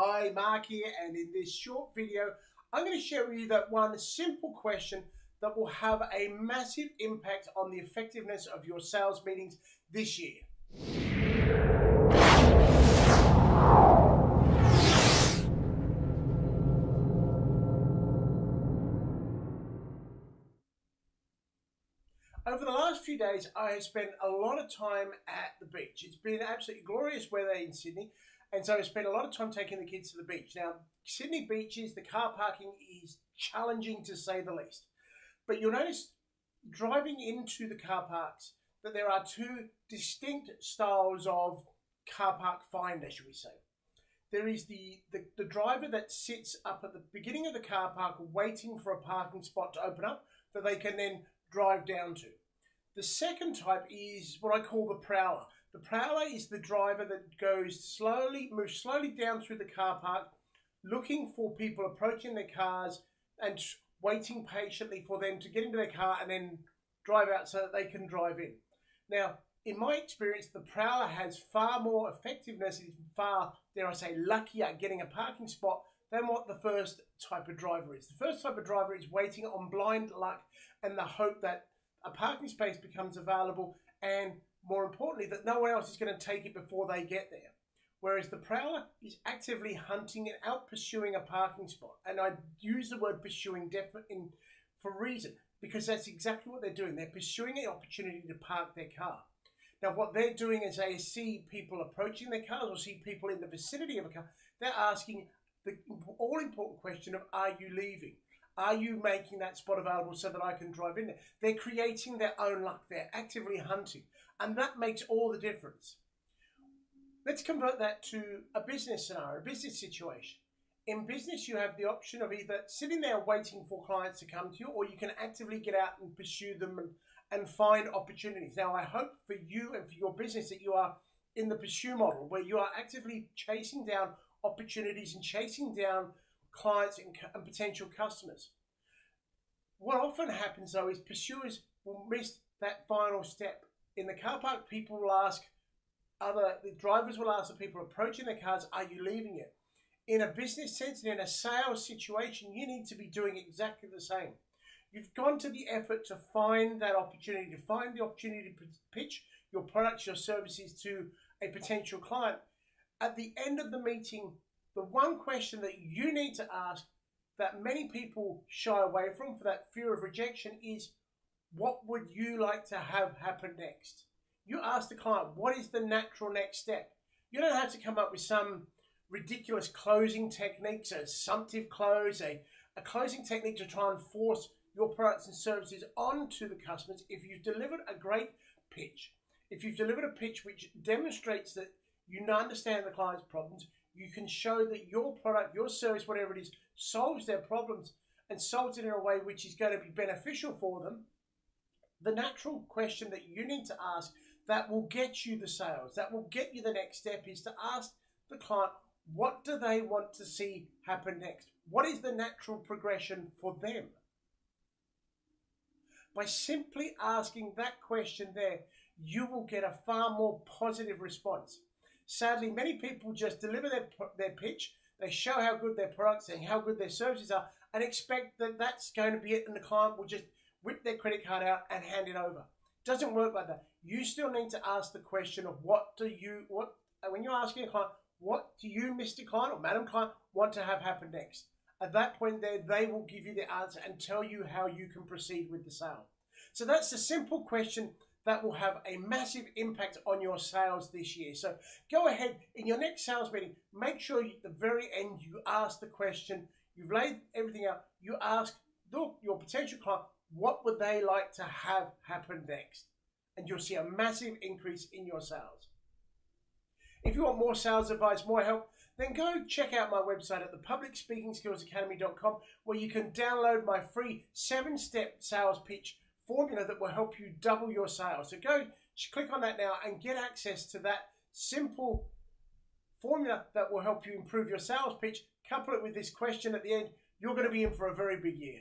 Hi, Mark here, and in this short video, I'm going to share with you that one simple question that will have a massive impact on the effectiveness of your sales meetings this year. Over the last few days, I have spent a lot of time at the beach. It's been absolutely glorious weather in Sydney, and so I spent a lot of time taking the kids to the beach. Now, Sydney beaches, the car parking is challenging to say the least. But you'll notice driving into the car parks that there are two distinct styles of car park finder, shall we say. There is the driver that sits up at the beginning of the car park waiting for a parking spot to open up that they can then drive down to. The second type is what I call the prowler. The prowler is the driver that moves slowly down through the car park, looking for people approaching their cars and waiting patiently for them to get into their car and then drive out so that they can drive in. Now, in my experience, the prowler has far more effectiveness, is far, dare I say, luckier at getting a parking spot than what the first type of driver is. The first type of driver is waiting on blind luck and the hope that a parking space becomes available, and more importantly, that no one else is going to take it before they get there. Whereas the prowler is actively hunting and out pursuing a parking spot. And I use the word pursuing for a reason, because that's exactly what they're doing. They're pursuing an opportunity to park their car. Now, what they're doing is they see people approaching their cars or see people in the vicinity of a car. They're asking the all-important question of, are you leaving? Are you making that spot available so that I can drive in there? They're creating their own luck. They're actively hunting. And that makes all the difference. Let's convert that to a business scenario, a business situation. In business, you have the option of either sitting there waiting for clients to come to you, or you can actively get out and pursue them and find opportunities. Now, I hope for you and for your business that you are in the pursue model, where you are actively chasing down opportunities and chasing down clients and potential customers. What often happens, though, is pursuers will miss that final step. In the car park, people will ask, the drivers will ask the people approaching their cars, are you leaving yet? In a business sense and in a sales situation, you need to be doing exactly the same. You've gone to the effort to find that opportunity, to pitch your products, your services to a potential client. At the end of the meeting, the one question that you need to ask that many people shy away from for that fear of rejection is, what would you like to have happen next? You ask the client, what is the natural next step? You don't have to come up with some ridiculous closing techniques, a assumptive close, a closing technique to try and force your products and services onto the customers. If you've delivered a great pitch, if you've delivered a pitch which demonstrates that you understand the client's problems, you can show that your product, your service, whatever it is, solves their problems and solves it in a way which is going to be beneficial for them. The natural question that you need to ask that will get you the sales, that will get you the next step, is to ask the client, what do they want to see happen next? What is the natural progression for them? By simply asking that question there, you will get a far more positive response. Sadly, many people just deliver their pitch, they show how good their products and how good their services are, and expect that that's going to be it, and the client will just whip their credit card out and hand it over. It doesn't work like that. You still need to ask the question of when you're asking a client, what do you, Mr. Client or Madam Client, want to have happen next? At that point there, they will give you the answer and tell you how you can proceed with the sale. So that's a simple question that will have a massive impact on your sales this year. So go ahead, in your next sales meeting, make sure at the very end you ask the question, you've laid everything out, you ask your potential client, what would they like to have happen next? And you'll see a massive increase in your sales. If you want more sales advice, more help, then go check out my website at the Academy.com, where you can download my free 7-step sales pitch formula that will help you double your sales. So go click on that now and get access to that simple formula that will help you improve your sales pitch. Couple it with this question at the end. You're going to be in for a very big year.